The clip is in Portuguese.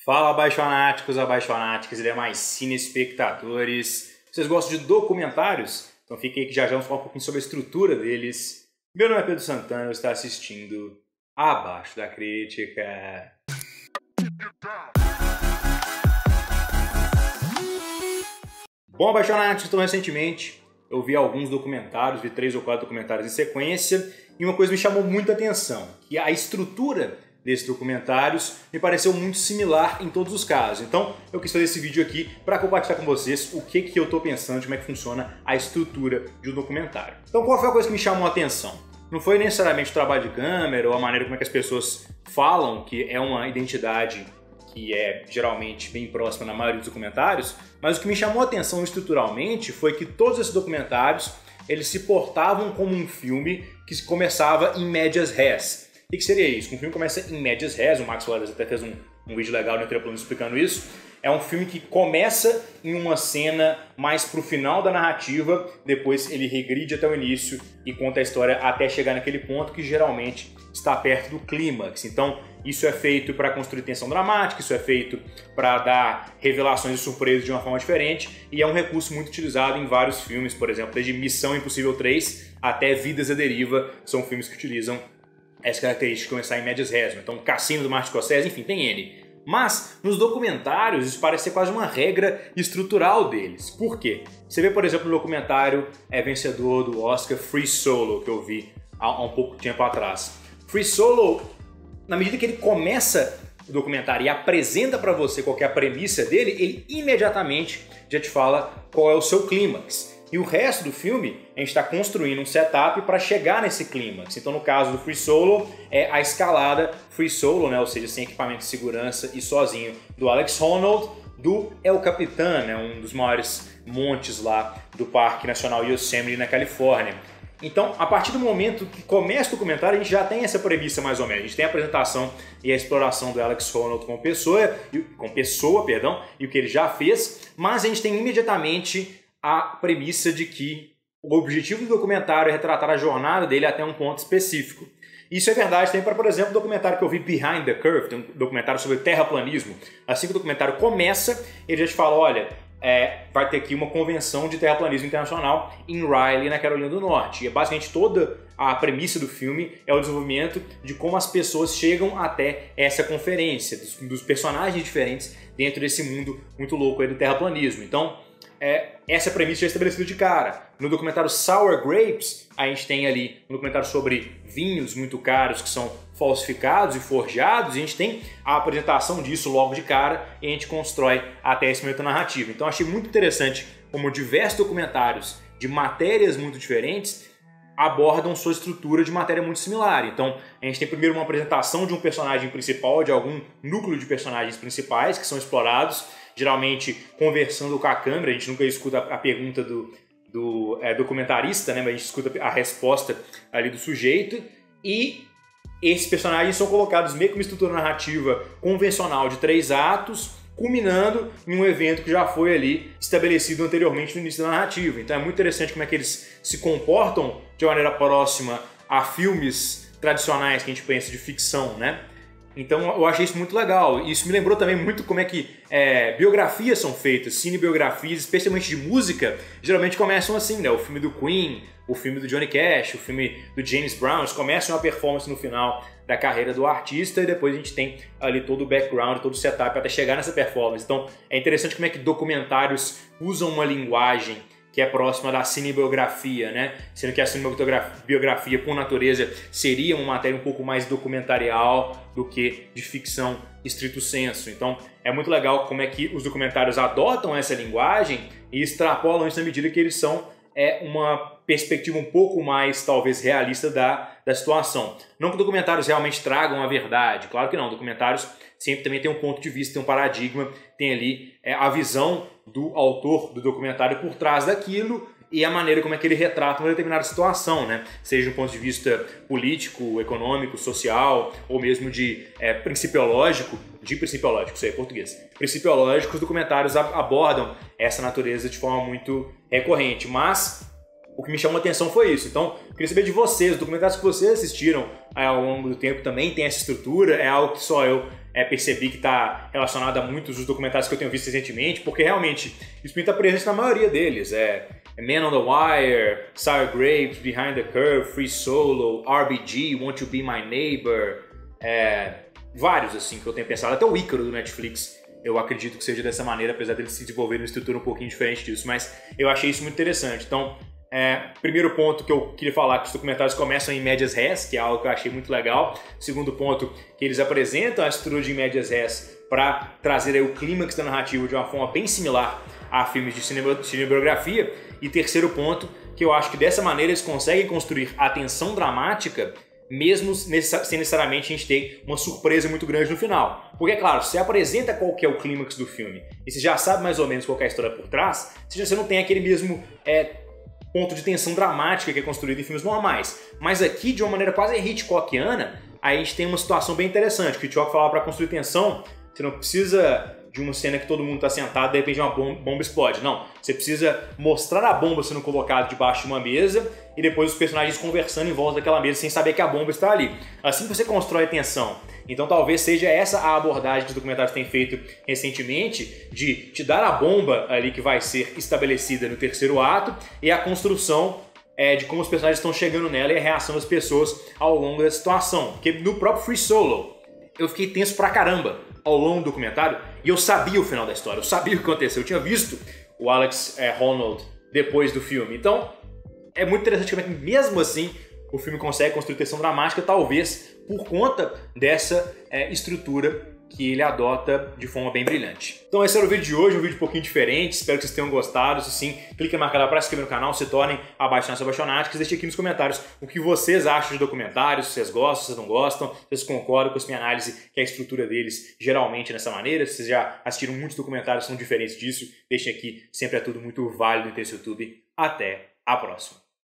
Fala, abaixonáticos, abaixonáticas e demais cineespectadores. Vocês gostam de documentários? Então fiquem aí que já vamos falar um pouquinho sobre a estrutura deles. Meu nome é Pedro Santana e você está assistindo Abaixo da Crítica. Bom, abaixonáticos, então recentemente eu vi alguns documentários, vi 3 ou 4 documentários em sequência, e uma coisa me chamou muita atenção, que a estrutura desses documentários me pareceu muito similar em todos os casos. Então eu quis fazer esse vídeo aqui para compartilhar com vocês o que eu estou pensando, de como é que funciona a estrutura de um documentário. Então qual foi a coisa que me chamou a atenção? Não foi necessariamente o trabalho de câmera ou a maneira como é que as pessoas falam, que é uma identidade que é geralmente bem próxima na maioria dos documentários, mas o que me chamou a atenção estruturalmente foi que todos esses documentários eles se portavam como um filme que começava em médias res. O que seria isso? Um filme começa em médias res, o Max Wallace até fez um vídeo legal no Entreplano explicando isso. É um filme que começa em uma cena mais pro final da narrativa, depois ele regride até o início e conta a história até chegar naquele ponto que geralmente está perto do clímax. Então isso é feito para construir tensão dramática, isso é feito para dar revelações e surpresas de uma forma diferente, e é um recurso muito utilizado em vários filmes, por exemplo, desde Missão Impossível 3 até Vidas à Deriva, são filmes que utilizam essa característica de começar em médias res. Então Cassino do Martin Scorsese, enfim, tem N. Mas nos documentários isso parece ser quase uma regra estrutural deles. Por quê? Você vê, por exemplo, no documentário vencedor do Oscar Free Solo, que eu vi há um pouco tempo atrás. Free Solo, na medida que ele começa o documentário e apresenta para você qual que é a premissa dele, ele imediatamente já te fala qual é o seu clímax. E o resto do filme, a gente está construindo um setup para chegar nesse clímax. Então, no caso do Free Solo, é a escalada Free Solo, né? Ou seja, sem equipamento de segurança e sozinho, do Alex Honnold, do El Capitan, né? Um dos maiores montes lá do Parque Nacional Yosemite, na Califórnia. Então, a partir do momento que começa o documentário, a gente já tem essa premissa mais ou menos. A gente tem a apresentação e a exploração do Alex Honnold como pessoa, e o que ele já fez, mas a gente tem imediatamente a premissa de que o objetivo do documentário é retratar a jornada dele até um ponto específico. Isso é verdade também para, por exemplo, o documentário que eu vi Behind the Curve, tem um documentário sobre terraplanismo. Assim que o documentário começa, ele já te fala, olha, vai ter aqui uma convenção de terraplanismo internacional em Raleigh, na Carolina do Norte. E basicamente toda a premissa do filme é o desenvolvimento de como as pessoas chegam até essa conferência, dos personagens diferentes dentro desse mundo muito louco aí do terraplanismo. Então, essa premissa já é estabelecida de cara. No documentário Sour Grapes, a gente tem ali um documentário sobre vinhos muito caros que são falsificados e forjados, e a gente tem a apresentação disso logo de cara e a gente constrói até esse momento narrativo. Então achei muito interessante como diversos documentários de matérias muito diferentes abordam sua estrutura de matéria muito similar. Então a gente tem primeiro uma apresentação de um personagem principal, de algum núcleo de personagens principais que são explorados, geralmente conversando com a câmera. A gente nunca escuta a pergunta do documentarista, né? Mas a gente escuta a resposta ali do sujeito, e esses personagens são colocados meio que uma estrutura narrativa convencional de 3 atos, culminando em um evento que já foi ali estabelecido anteriormente no início da narrativa. Então é muito interessante como é que eles se comportam de maneira próxima a filmes tradicionais que a gente pensa de ficção, né? Então eu achei isso muito legal. Isso me lembrou também muito como é que biografias são feitas, cinebiografias, especialmente de música, geralmente começam assim, né? O filme do Queen, o filme do Johnny Cash, o filme do James Brown, eles começam uma performance no final da carreira do artista e depois a gente tem ali todo o background, todo o setup até chegar nessa performance. Então é interessante como é que documentários usam uma linguagem que é próxima da cinebiografia, né? Sendo que a cinebiografia, por natureza, seria uma matéria um pouco mais documentarial do que de ficção estrito sensu. Então, é muito legal como é que os documentários adotam essa linguagem e extrapolam isso na medida que eles são uma perspectiva um pouco mais, talvez, realista da situação. Não que documentários realmente tragam a verdade, claro que não. Documentários sempre também tem um ponto de vista, tem um paradigma, tem ali a visão do autor do documentário por trás daquilo e a maneira como é que ele retrata uma determinada situação, né? Seja do ponto de vista político, econômico, social, ou mesmo de principiológico, isso aí é português. Principiológico, os documentários abordam essa natureza de forma muito recorrente, mas o que me chamou a atenção foi isso. Então, eu queria saber de vocês, os documentários que vocês assistiram ao longo do tempo também tem essa estrutura, é algo que só eu percebi que está relacionado a muitos dos documentários que eu tenho visto recentemente, porque realmente isso está presente na maioria deles. Man on the Wire, Sour Grapes, Behind the Curve, Free Solo, RBG, Want to Be My Neighbor, vários assim que eu tenho pensado, até o Ícaro do Netflix. Eu acredito que seja dessa maneira, apesar dele se desenvolver numa estrutura um pouquinho diferente disso, mas eu achei isso muito interessante. Então, primeiro ponto que eu queria falar, que os documentários começam em médias res, que é algo que eu achei muito legal. Segundo ponto, que eles apresentam a estrutura de médias res para trazer aí o clímax da narrativa de uma forma bem similar a filmes de cinebiografia. E terceiro ponto, que eu acho que dessa maneira eles conseguem construir a tensão dramática mesmo sem necessariamente a gente ter uma surpresa muito grande no final. Porque, é claro, você apresenta qual que é o clímax do filme e você já sabe mais ou menos qual que é a história por trás, você não tem aquele mesmo ponto de tensão dramática que é construído em filmes normais. Mas aqui, de uma maneira quase Hitchcockiana, a gente tem uma situação bem interessante. O Hitchcock falava para construir tensão, você não precisa de uma cena que todo mundo está sentado e de repente uma bomba explode. Não, você precisa mostrar a bomba sendo colocada debaixo de uma mesa e depois os personagens conversando em volta daquela mesa sem saber que a bomba está ali. Assim que você constrói a tensão. Então talvez seja essa a abordagem que os documentários têm feito recentemente, de te dar a bomba ali que vai ser estabelecida no terceiro ato e a construção de como os personagens estão chegando nela e a reação das pessoas ao longo da situação. Porque no próprio Free Solo, eu fiquei tenso pra caramba ao longo do documentário e eu sabia o final da história, eu sabia o que aconteceu, eu tinha visto o Alex Honnold depois do filme. Então, é muito interessante como é que mesmo assim o filme consegue construir tensão dramática, talvez por conta dessa estrutura que ele adota de forma bem brilhante. Então esse era o vídeo de hoje, um vídeo um pouquinho diferente, espero que vocês tenham gostado. Se sim, clique na marca para se inscrever no canal, se tornem abaixonados, deixem aqui nos comentários o que vocês acham de documentários, se vocês gostam, se vocês não gostam, se vocês concordam com essa minha análise, que é a estrutura deles geralmente nessa maneira. Se vocês já assistiram muitos documentários que são diferentes disso, deixem aqui, sempre é tudo muito válido nesse YouTube. Até a próxima!